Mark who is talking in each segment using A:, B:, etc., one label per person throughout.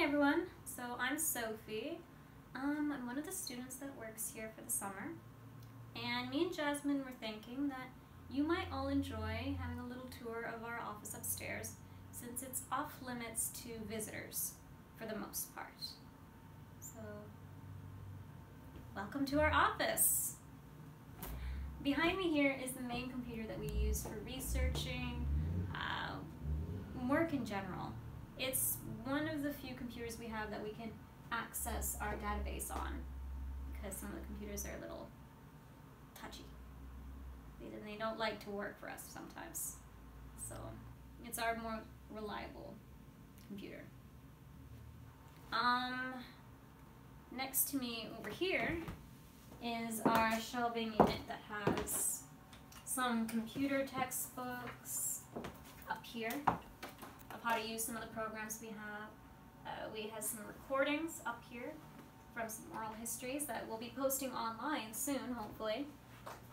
A: everyone. So I'm Sophie. I'm one of the students that works here for the summer. And me and Jasmine were thinking that you might all enjoy having a little tour of our office upstairs since it's off limits to visitors for the most part. So, welcome to our office. Behind me here is the main computer that we use for researching, work in general. It's one of the few computers we have that we can access our database on because some of the computers are a little touchy. They don't like to work for us sometimes. So it's our more reliable computer. Next to me over here is our shelving unit that has some computer textbooks up here of how to use some of the programs we have. We have some recordings up here from some oral histories that we'll be posting online soon, hopefully.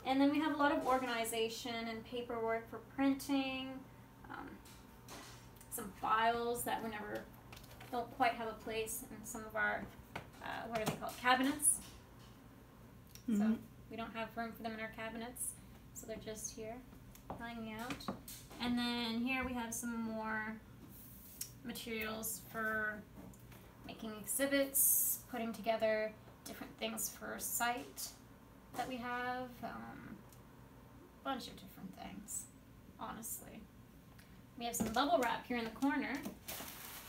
A: And then we have a lot of organization and paperwork for printing, some files that don't quite have a place in some of our, what are they called, cabinets. Mm-hmm. So we don't have room for them in our cabinets, so they're just here hanging out. And then here we have some more materials for making exhibits, putting together different things for site that we have, a bunch of different things, honestly. We have some bubble wrap here in the corner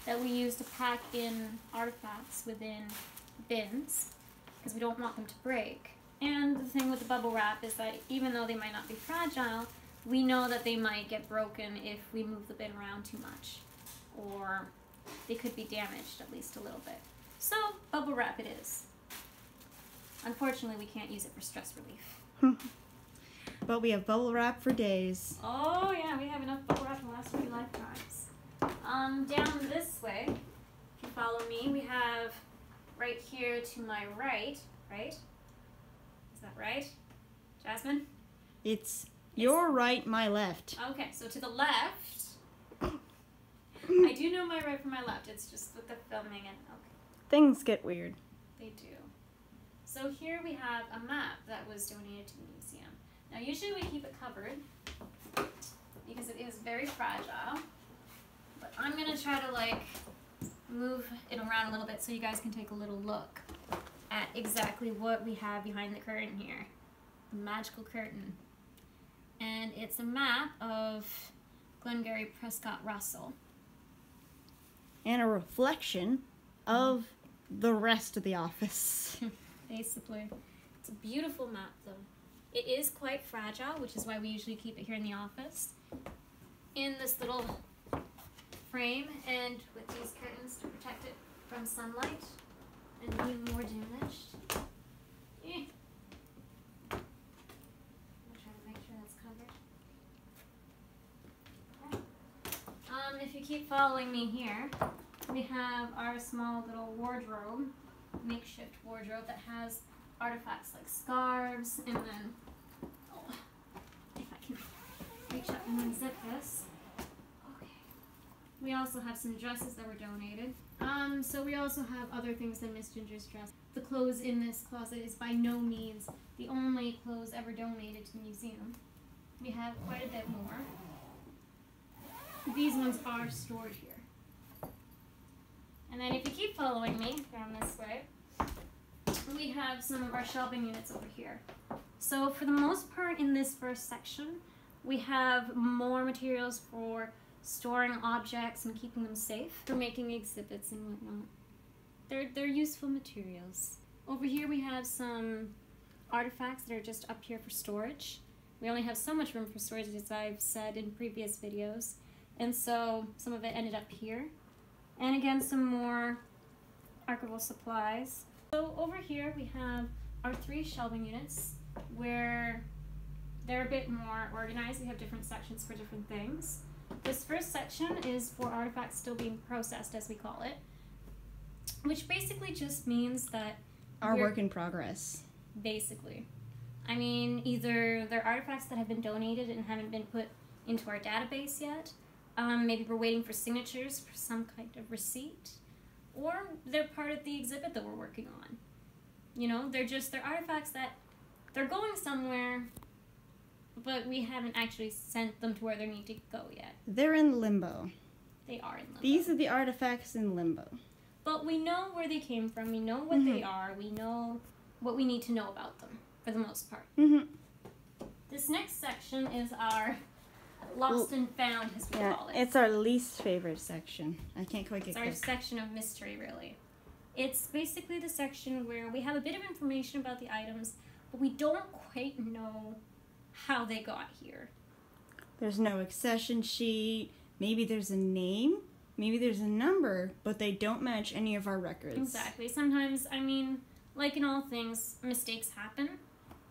A: that we use to pack in artifacts within bins because we don't want them to break. And the thing with the bubble wrap is that even though they might not be fragile, we know that they might get broken if we move the bin around too much, or they could be damaged at least a little bit. So bubble wrap it is. Unfortunately, we can't use it for stress relief.
B: But we have bubble wrap for days.
A: Oh yeah, we have enough bubble wrap to last a few lifetimes. Down this way, if you follow me, we have right here to my right, Is that right, Jasmine?
B: It's your right, my left.
A: Okay, so to the left, I do know my right from my left, it's just with the filming and, okay.
B: Things get weird.
A: They do. So here we have a map that was donated to the museum. Now usually we keep it covered because it is very fragile, but I'm going to try to move it around a little bit so you guys can take a little look at exactly what we have behind the curtain here. The magical curtain. And it's a map of Glengarry Prescott Russell.
B: And a reflection of the rest of the office.
A: Basically. It's a beautiful map though. It is quite fragile, which is why we usually keep it here in the office. In this little frame and with these curtains to protect it from sunlight and being more damaged. I'm trying to make sure that's covered. Okay. If you keep following me here, we have our small little wardrobe, makeshift wardrobe that has artifacts like scarves, and then, if I can reach up and unzip this. Okay. We also have some dresses that were donated. So we also have other things than Miss Ginger's dress. The clothes in this closet is by no means the only clothes ever donated to the museum. We have quite a bit more. These ones are stored here. And then if you keep following me down this way, we have some of our shelving units over here. So for the most part in this first section, we have more materials for storing objects and keeping them safe, for making exhibits and whatnot. They're useful materials. Over here we have some artifacts that are just up here for storage. We only have so much room for storage, as I've said in previous videos, and so some of it ended up here. And again, some more archival supplies. So over here we have our 3 shelving units where they're a bit more organized. We have different sections for different things. This first section is for artifacts still being processed, as we call it, which basically just means that
B: our work in progress.
A: Basically. I mean, either they're artifacts that have been donated and haven't been put into our database yet, maybe we're waiting for signatures for some kind of receipt, or they're part of the exhibit that we're working on. You know, they're artifacts that they're going somewhere, but we haven't actually sent them to where they need to go yet.
B: They're in limbo.
A: They are in limbo.
B: These are the artifacts in limbo.
A: But we know where they came from. We know what they are. We know what we need to know about them, for the most part. This next section is our lost and found, as we call it.
B: It's our least favorite section. I can't quite get
A: It's our section of mystery, really. It's basically the section where we have a bit of information about the items, but we don't quite know how they got here.
B: There's no accession sheet. Maybe there's a name. Maybe there's a number, but they don't match any of our records.
A: Exactly. Sometimes, I mean, like in all things, mistakes happen.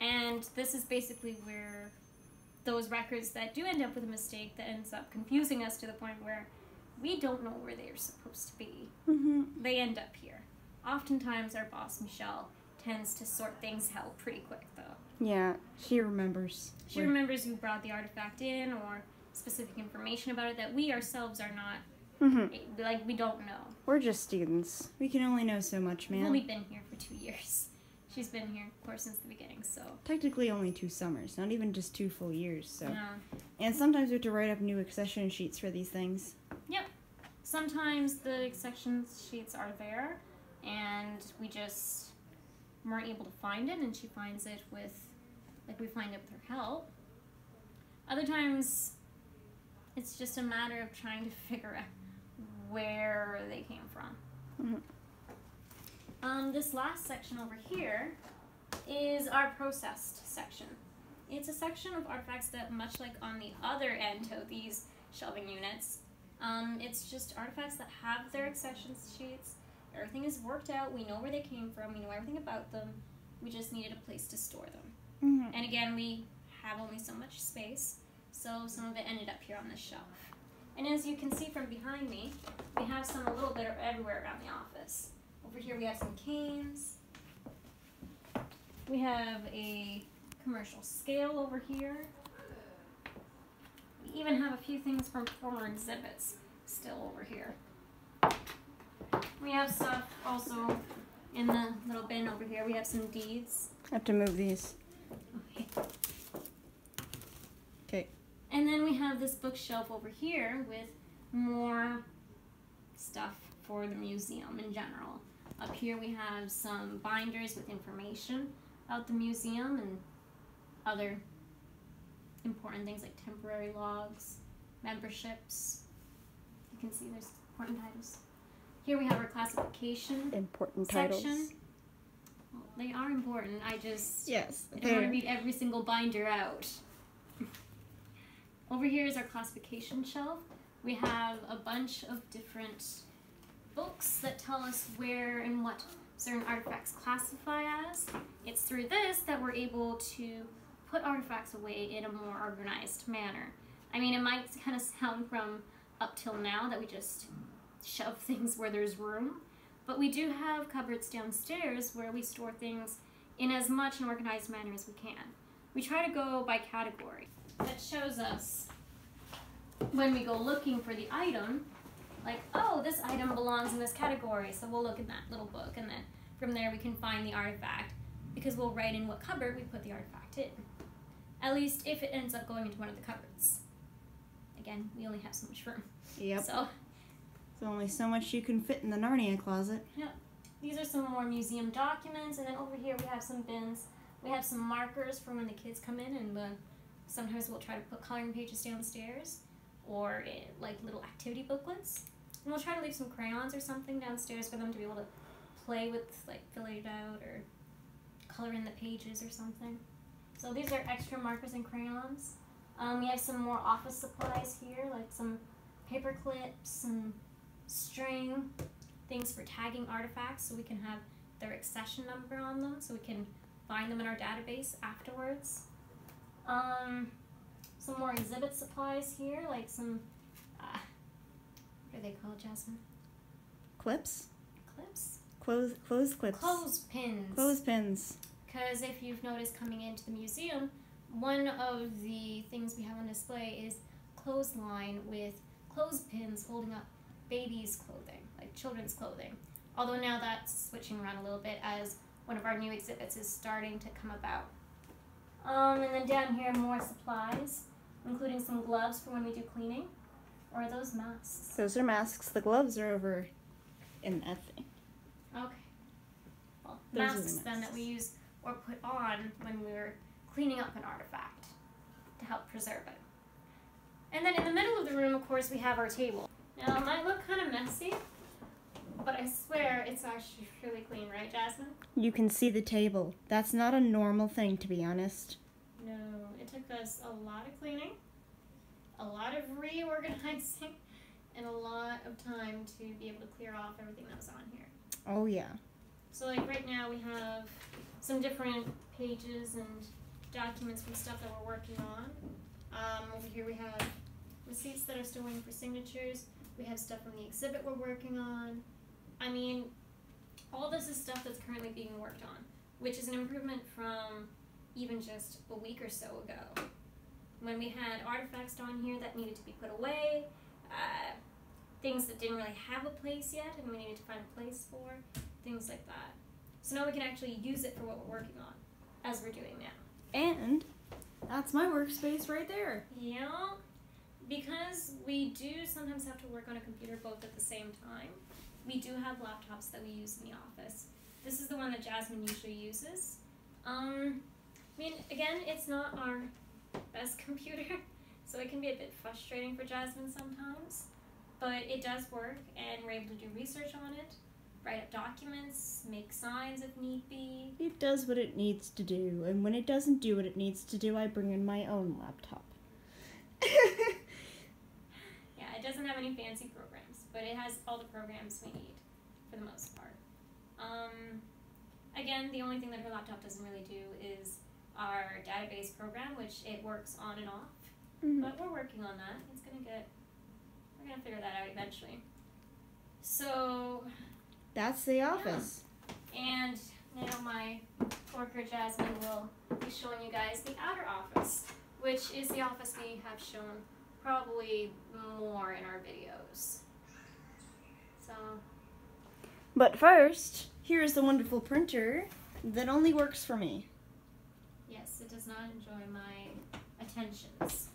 A: And this is basically where those records that do end up with a mistake that ends up confusing us to the point where we don't know where they're supposed to be. They end up here. Oftentimes, our boss, Michelle, tends to sort things out pretty quick, though.
B: Yeah, she remembers.
A: She remembers who brought the artifact in or specific information about it that we ourselves are not, like, we don't know.
B: We're just students. We can only know so much, man.
A: We've only been here for 2 years. She's been here, of course, since the beginning, so.
B: Technically only 2 summers, not even just 2 full years, so.
A: Yeah.
B: And sometimes we have to write up new accession sheets for these things.
A: Yep. Sometimes the accession sheets are there, and we just weren't able to find it, and she finds it with, like, we find it with her help. Other times, it's just a matter of trying to figure out where they came from. This last section over here is our processed section. It's a section of artifacts that, much like on the other end of these shelving units, it's just artifacts that have their accession sheets. Everything is worked out. We know where they came from. We know everything about them. We just needed a place to store them. And again, we have only so much space, so some of it ended up here on this shelf. And as you can see from behind me, we have some a little bit everywhere around the office. Over here we have some canes. We have a commercial scale over here. We even have a few things from former exhibits still over here. We have stuff also in the little bin over here. We have some deeds.
B: I have to move these.
A: Okay.
B: Okay.
A: And then we have this bookshelf over here with more stuff for the museum in general. Up here we have some binders with information about the museum and other important things like temporary logs, memberships. You can see there's important titles. Here we have our classification
B: Important
A: section.
B: titles.
A: Well, they are important. I don't want to read every single binder out. Over here is our classification shelf. We have a bunch of different books that tell us where and what certain artifacts classify as. It's through this that we're able to put artifacts away in a more organized manner. I mean, it might kind of sound from up till now that we just shove things where there's room, but we do have cupboards downstairs where we store things in as much an organized manner as we can. We try to go by category. That shows us when we go looking for the item, like, oh, this item belongs in this category, so we'll look in that little book, and then from there we can find the artifact, because we'll write in what cupboard we put the artifact in. At least if it ends up going into one of the cupboards. Again, we only have so much room.
B: Yep.
A: So,
B: There's only so much you can fit in the Narnia closet.
A: yeah. These are some more museum documents, and then over here we have some bins. We have some markers for when the kids come in, and sometimes we'll try to put coloring pages downstairs, or like little activity booklets. And we'll try to leave some crayons or something downstairs for them to be able to play with, like filling it out or color in the pages or something. So these are extra markers and crayons. We have some more office supplies here, like some paper clips and string, things for tagging artifacts so we can have their accession number on them so we can find them in our database afterwards. Some more exhibit supplies here, like some, what are they called, Jasmine?
B: Clips?
A: Clips?
B: Clothes clips.
A: Clothespins.
B: Clothespins.
A: Because if you've noticed coming into the museum, one of the things we have on display is clothesline with clothespins holding up babies' clothing, like children's clothing. Although now that's switching around a little bit as one of our new exhibits is starting to come about. And then down here, more supplies, including some gloves for when we do cleaning. Or are those masks?
B: Those are masks. The gloves are over in that thing.
A: Okay. Well,
B: Those are the
A: masks then that we use or put on when we're cleaning up an artifact to help preserve it. And then in the middle of the room, of course, we have our table. Now, it might look kind of messy, but I swear it's actually really clean, right, Jasmine?
B: You can see the table. That's not a normal thing, to be honest.
A: No, it took us a lot of cleaning, a lot of reorganizing, and a lot of time to be able to clear off everything that was on here.
B: Oh, yeah.
A: So, like, right now we have some different pages and documents from stuff that we're working on. Over here we have receipts that are still waiting for signatures. We have stuff from the exhibit we're working on. I mean, all this is stuff that's currently being worked on, which is an improvement from even just a week or so ago, when we had artifacts on here that needed to be put away, things that didn't really have a place yet and we needed to find a place for, things like that. So now we can actually use it for what we're working on, as we're doing now.
B: And that's my workspace right there.
A: Yeah, because we do sometimes have to work on a computer both at the same time. We do have laptops that we use in the office. This is the one that Jasmine usually uses. I mean, again, it's not our best computer, so it can be a bit frustrating for Jasmine sometimes, but it does work, and we're able to do research on it, write up documents, make signs if need be.
B: It does what it needs to do, and when it doesn't do what it needs to do, I bring in my own laptop.
A: Yeah, it doesn't have any fancy programs, but it has all the programs we need, for the most part. Again, the only thing that her laptop doesn't really do is our database program, which it works on and off.
B: Mm-hmm.
A: But we're working on that. We're gonna figure that out eventually. So,
B: That's the office.
A: and now my worker Jasmine will be showing you guys the outer office, which is the office we have shown probably more in our videos. So,
B: But first, here is the wonderful printer that only works for me.
A: yes, it does not enjoy my attentions.